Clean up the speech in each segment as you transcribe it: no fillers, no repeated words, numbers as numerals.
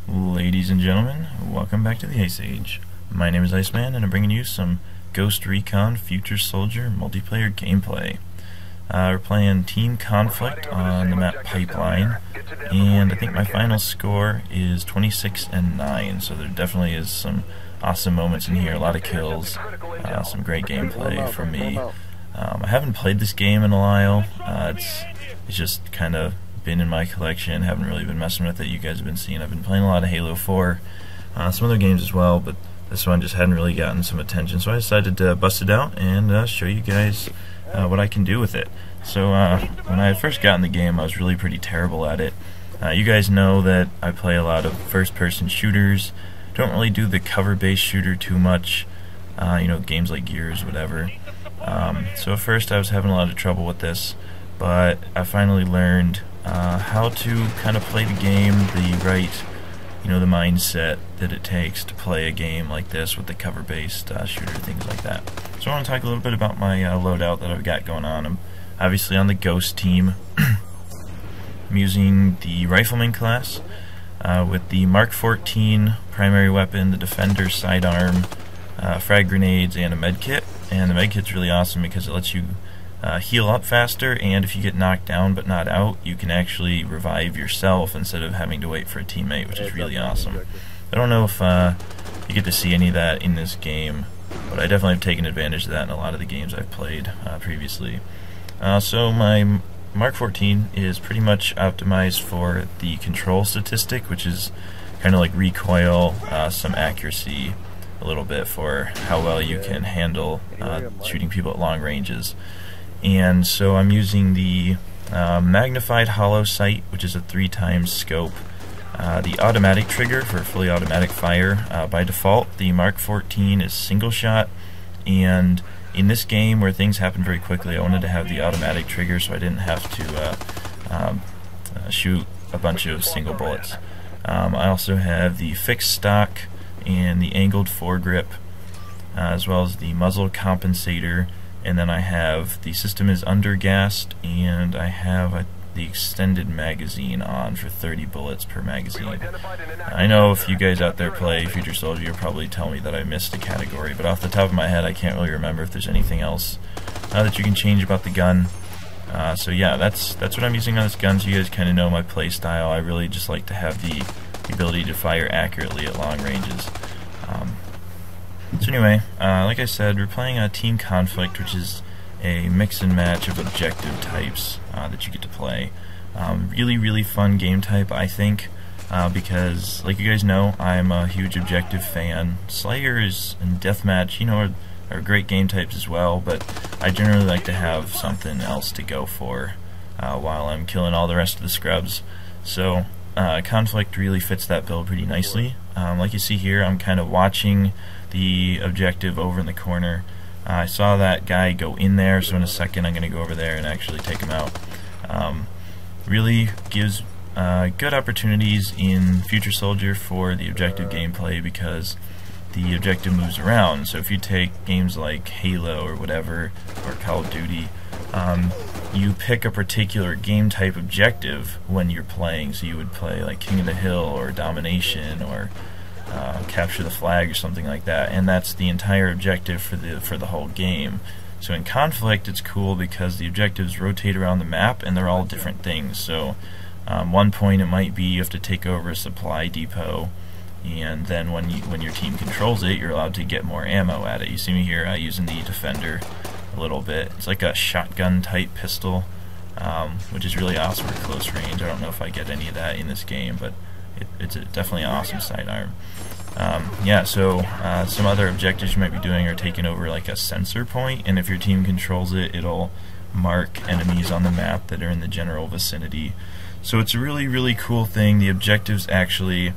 Ladies and gentlemen, welcome back to the Ice Age. My name is Iceman, and I'm bringing you some Ghost Recon Future Soldier multiplayer gameplay. We're playing Team Conflict on the map Pipeline, and I think my final score is 26-9, so there definitely is some awesome moments in here, a lot of kills, some great gameplay from me. I haven't played this game in a while. It's just kind of been in my collection, haven't really been messing with it. You guys have been seeing I've been playing a lot of Halo 4, some other games as well, but this one just hadn't really gotten some attention, so I decided to bust it out and show you guys what I can do with it. So when I had first gotten the game, I was really pretty terrible at it. You guys know that I play a lot of first-person shooters, don't really do the cover-based shooter too much, you know, games like Gears, whatever. So at first I was having a lot of trouble with this, but I finally learned how to kind of play the game the right, you know, the mindset that it takes to play a game like this with the cover-based shooter, things like that. So I want to talk a little bit about my loadout that I've got going on. I'm obviously on the Ghost team. I'm using the Rifleman class with the Mark 14 primary weapon, the Defender sidearm, frag grenades, and a medkit. And the medkit's really awesome because it lets you heal up faster, and if you get knocked down but not out, you can actually revive yourself instead of having to wait for a teammate, which is really awesome. I don't know if you get to see any of that in this game, but I definitely have taken advantage of that in a lot of the games I've played previously. So my Mark 14 is pretty much optimized for the control statistic, which is kind of like recoil, some accuracy, a little bit for how well you can handle shooting people at long ranges. And so I'm using the magnified hollow sight, which is a 3x scope, the automatic trigger for fully automatic fire. By default, the Mark 14 is single shot, and in this game where things happen very quickly, I wanted to have the automatic trigger so I didn't have to shoot a bunch of single bullets. I also have the fixed stock and the angled foregrip, as well as the muzzle compensator. And then I have the system is undergassed, and I have the extended magazine on for 30 bullets per magazine. I know if you guys out there play Future Soldier, you'll probably tell me that I missed a category, but off the top of my head I can't really remember if there's anything else that you can change about the gun. So yeah, that's what I'm using on this gun, so you guys kind of know my play style. I really just like to have the ability to fire accurately at long ranges. So anyway, like I said, we're playing a Team Conflict, which is a mix and match of objective types that you get to play. Really fun game type, I think, because, like you guys know, I'm a huge objective fan. Slayers and Deathmatch, you know, are great game types as well, but I generally like to have something else to go for while I'm killing all the rest of the scrubs. So Conflict really fits that bill pretty nicely. Like you see here, I'm kind of watching the objective over in the corner. I saw that guy go in there, so in a second I'm going to go over there and actually take him out. Really gives good opportunities in Future Soldier for the objective gameplay because the objective moves around. So if you take games like Halo or whatever, or Call of Duty, you pick a particular game type objective when you're playing. So you would play like King of the Hill or Domination or capture the flag or something like that, and that's the entire objective for the whole game. So in Conflict, it's cool because the objectives rotate around the map and they're all different things. So one point it might be you have to take over a supply depot, and then when your team controls it, you're allowed to get more ammo at it. You see me here using the Defender a little bit. It's like a shotgun type pistol, which is really awesome for close range. I don't know if I get any of that in this game, but it's definitely an awesome sidearm. Yeah, so some other objectives you might be doing are taking over like a sensor point, and if your team controls it, it'll mark enemies on the map that are in the general vicinity. So it's a really cool thing. The objectives actually,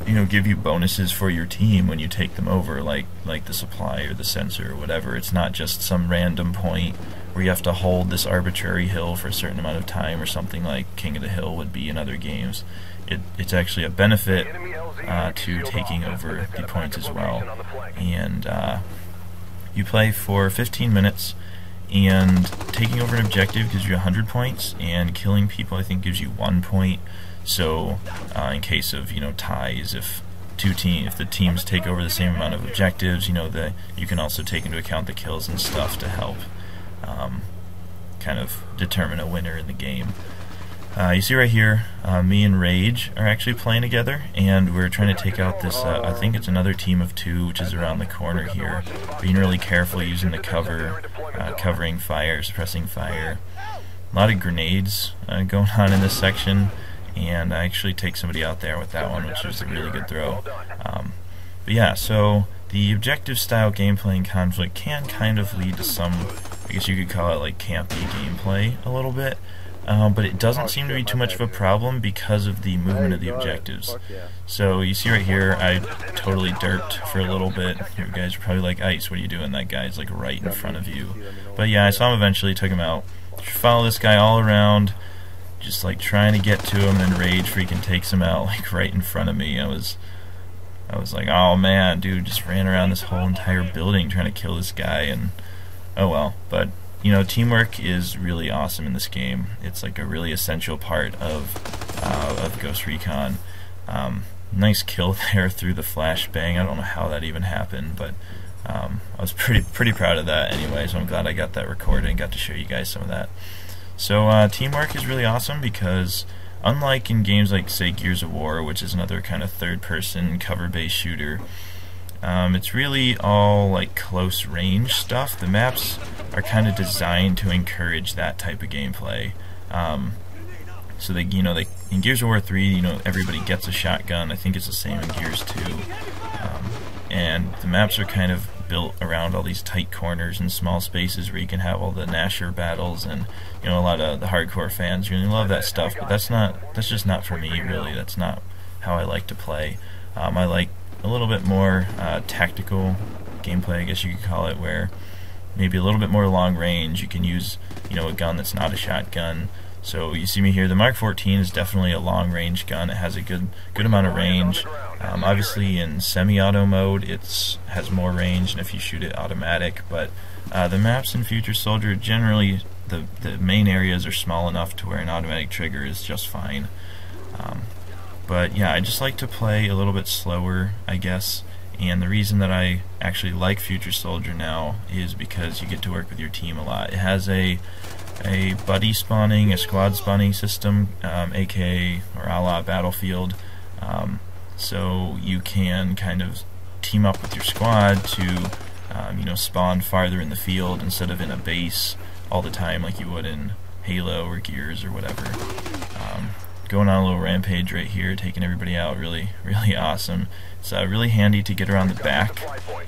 you know, give you bonuses for your team when you take them over, like the supply or the sensor or whatever. It's not just some random point where you have to hold this arbitrary hill for a certain amount of time or something like King of the Hill would be in other games. It's actually a benefit to taking over the points as well. And you play for 15 minutes, and taking over an objective gives you 100 points, and killing people I think gives you 1 point. So in case of ties, if the teams take over the same amount of objectives, that you can also take into account the kills and stuff to help kind of determine a winner in the game. You see right here, me and Rage are actually playing together, and we're trying to take out this, I think it's another team of 2, which is around the corner here. Being really careful using the cover, covering fire, suppressing fire. A lot of grenades going on in this section, and I actually take somebody out there with that one, which was a really good throw. But yeah, so the objective style gameplay in Conflict can kind of lead to some, I guess you could call it like campy gameplay a little bit. But it doesn't seem to be too much of a problem because of the movement of the objectives. So you see right here, I totally derped for a little bit. You guys are probably like, Ice, what are you doing? That guy's like right in front of you. But yeah, I saw him eventually, took him out. Follow this guy all around, just like trying to get to him, and Rage freaking takes him out like right in front of me. I was like, oh man, dude, just ran around this whole entire building trying to kill this guy, and oh well. But teamwork is really awesome in this game. It's like a really essential part of Ghost Recon. Nice kill there through the flashbang. I don't know how that even happened, but I was pretty proud of that anyway, so I'm glad I got that recorded and got to show you guys some of that. So teamwork is really awesome because unlike in games like, say, Gears of War, which is another kind of third-person cover-based shooter, it's really all like close range stuff. The maps are kind of designed to encourage that type of gameplay. So they, in Gears of War 3, everybody gets a shotgun. I think it's the same in Gears 2. And the maps are kind of built around all these tight corners and small spaces where you can have all the Nasher battles, and a lot of the hardcore fans really love that stuff. But that's just not for me, really. That's not how I like to play. I like a little bit more tactical gameplay, I guess you could call it, where maybe a little bit more long range. You can use a gun that's not a shotgun. So you see me here, the Mark 14 is definitely a long range gun. It has a good amount of range. Obviously in semi-auto mode it has more range than if you shoot it automatic, but the maps in Future Soldier, generally the main areas are small enough to where an automatic trigger is just fine. But yeah, I just like to play a little bit slower, I guess, and the reason that I actually like Future Soldier now is because you get to work with your team a lot. It has a buddy spawning, a squad spawning system, aka or a la Battlefield, so you can kind of team up with your squad to spawn farther in the field instead of in a base all the time like you would in Halo or Gears or whatever. Going on a little rampage right here, taking everybody out, really awesome. It's really handy to get around the back.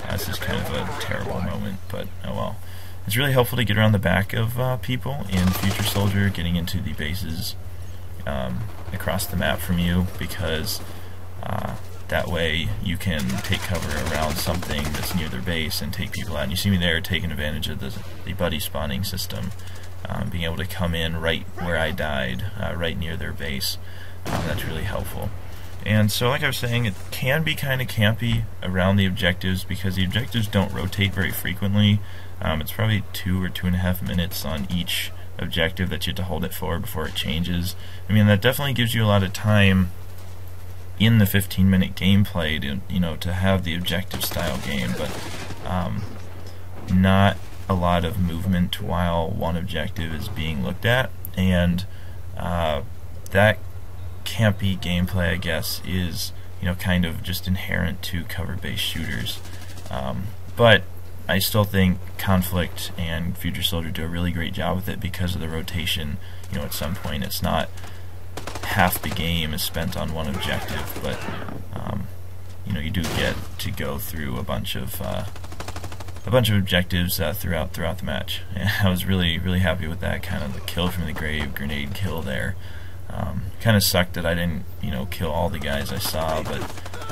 This is kind of a terrible moment, but oh well. It's really helpful to get around the back of people in Future Soldier, getting into the bases across the map from you, because that way you can take cover around something that's near their base and take people out. And you see me there taking advantage of the buddy spawning system, being able to come in right where I died, right near their base. That's really helpful. And so, like I was saying, it can be kind of campy around the objectives because the objectives don't rotate very frequently. It's probably 2 or 2.5 minutes on each objective that you have to hold it for before it changes. I mean, that definitely gives you a lot of time in the 15-minute gameplay to have the objective style game, but not a lot of movement while one objective is being looked at. And that campy gameplay, I guess, is kind of just inherent to cover-based shooters. But I still think Conflict and Future Soldier do a really great job with it because of the rotation. At some point it's not half the game is spent on one objective, but you do get to go through a bunch of objectives throughout the match. And I was really happy with that, kind of the kill from the grave, grenade kill there. Kind of sucked that I didn't kill all the guys I saw, but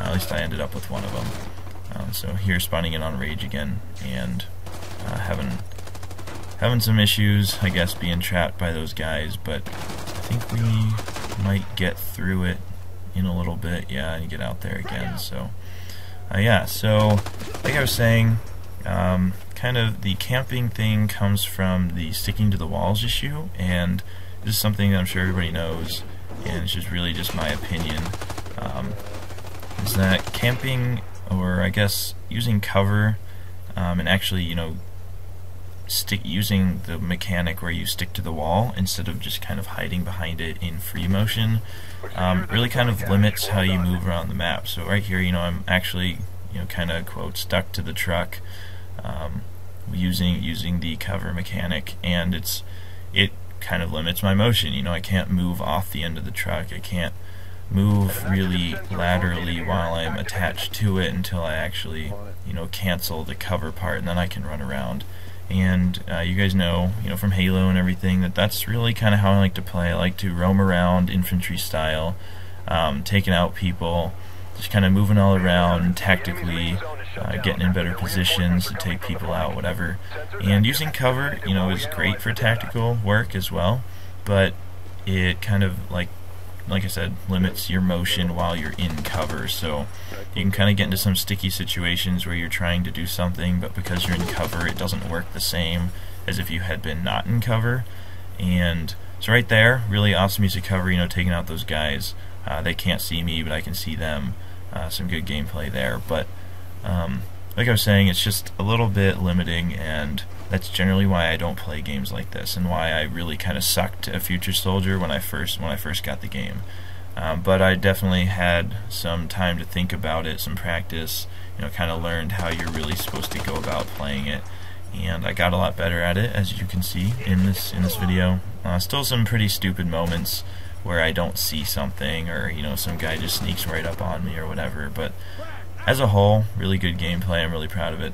at least I ended up with one of them. So here, spawning in on Rage again, and having some issues, I guess, being trapped by those guys, but I think we might get through it in a little bit, yeah, and get out there again. So yeah, so like I was saying, kind of the camping thing comes from the sticking to the walls issue, and this is something that I'm sure everybody knows. and it's just really just my opinion, is that camping, or I guess using cover, and actually, using the mechanic where you stick to the wall instead of just kind of hiding behind it in free motion, really kind of limits how you move around the map. So right here, I'm actually, kind of quote stuck to the truck, using the cover mechanic, and it kind of limits my motion. I can't move off the end of the truck. I can't move really laterally while I'm attached to it until I actually, cancel the cover part, and then I can run around. And you guys know, from Halo and everything, that's really kind of how I like to play. I like to roam around infantry style, taking out people, just kind of moving all around tactically, getting in better positions to take people out, whatever. And using cover, is great for tactical work as well, but it kind of, like I said, limits your motion while you're in cover. So you can kind of get into some sticky situations where you're trying to do something, but because you're in cover, it doesn't work the same as if you had been not in cover. And so right there, really awesome use of cover, taking out those guys. They can't see me, but I can see them. Some good gameplay there. But like I was saying, it's just a little bit limiting, and that's generally why I don't play games like this, and why I really kind of sucked at Future Soldier when I first got the game. But I definitely had some time to think about it, some practice, kind of learned how you're really supposed to go about playing it, and I got a lot better at it, as you can see in this video. Still some pretty stupid moments where I don't see something, or some guy just sneaks right up on me or whatever, but as a whole, really good gameplay. I'm really proud of it.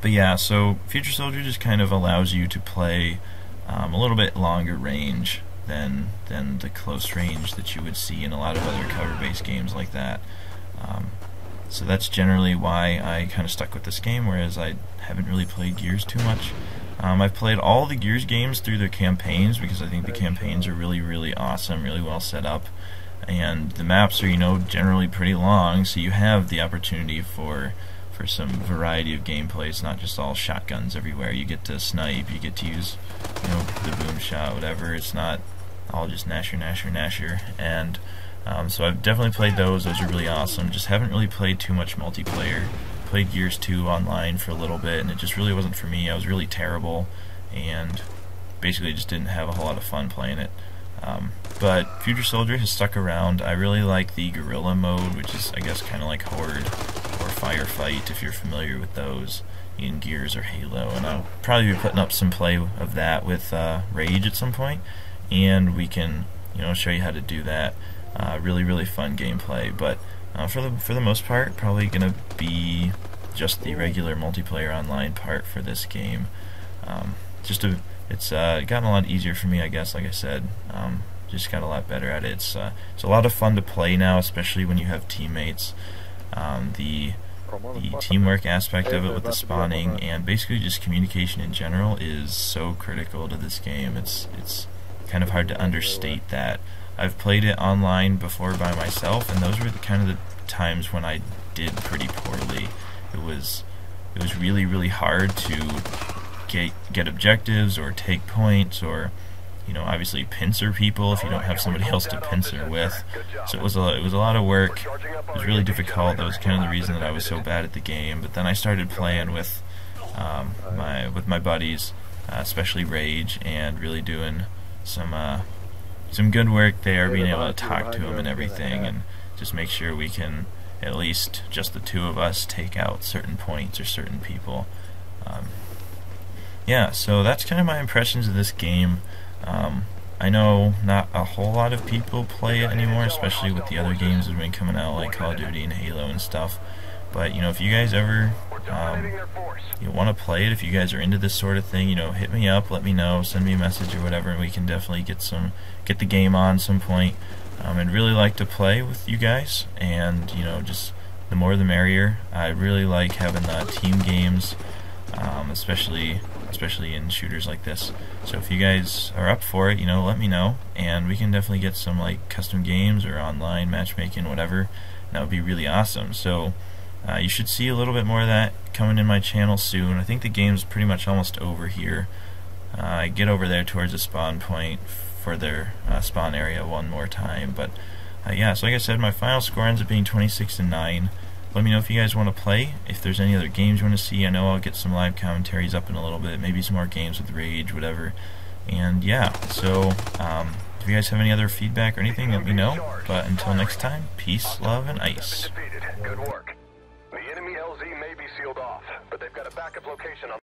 But yeah, so Future Soldier just kind of allows you to play a little bit longer range than the close range that you would see in a lot of other cover-based games like that. So that's generally why I kind of stuck with this game, whereas I haven't really played Gears too much. I've played all the Gears games through their campaigns, because I think the campaigns are really, really awesome, really well set up, and the maps are, generally pretty long, so you have the opportunity for some variety of gameplay. It's not just all shotguns everywhere. You get to snipe, you get to use, the boom shot, whatever. It's not all just nasher, and so I've definitely played those. Those are really awesome. Just haven't really played too much multiplayer. Played Gears 2 online for a little bit, and it just really wasn't for me. I was really terrible, and basically just didn't have a whole lot of fun playing it. But Future Soldier has stuck around. I really like the guerrilla mode, which is, I guess, kind of like Horde or Firefight, if you're familiar with those in Gears or Halo. And I'll probably be putting up some play of that with Rage at some point, and we can, show you how to do that. Really, really fun gameplay. But for the most part, probably gonna be just the regular multiplayer online part for this game. It's gotten a lot easier for me, I guess. Like I said, just got a lot better at it. It's a lot of fun to play now, especially when you have teammates. The teamwork aspect of it with the spawning, and basically just communication in general, is so critical to this game. It's kind of hard to understate that. I've played it online before by myself, and those were kind of the times when I did pretty poorly. It was really, really hard to get objectives or take points, or obviously pincer people if you don't have somebody else to pincer with. So it was a lot of work. It was really difficult. That was kind of the reason that I was so bad at the game. But then I started playing with my buddies, especially Rage, and really doing some good work there, being able to talk to them and everything, and just make sure we can, at least just the two of us, take out certain points or certain people. Yeah, so that's kind of my impressions of this game. I know not a whole lot of people play it anymore, especially with the other games that have been coming out, like Call of Duty and Halo and stuff. But if you guys ever want to play it, if you guys are into this sort of thing, hit me up, let me know, send me a message or whatever, and we can definitely get the game on some point. I'd really like to play with you guys, and just the more the merrier. I really like having team games, especially in shooters like this. So if you guys are up for it, let me know, and we can definitely get some custom games or online matchmaking, whatever. That would be really awesome. So you should see a little bit more of that coming in my channel soon. I think the game's pretty much almost over here. I get over there towards the spawn point for their spawn area one more time. But yeah, so like I said, my final score ends up being 26-9. Let me know if you guys want to play, if there's any other games you want to see. I know I'll get some live commentaries up in a little bit, maybe some more games with Rage, whatever. And yeah, so if you guys have any other feedback or anything, let me know. But until next time, peace, love, and ice. Good work. The enemy LZ may be sealed off, but they've got a backup location on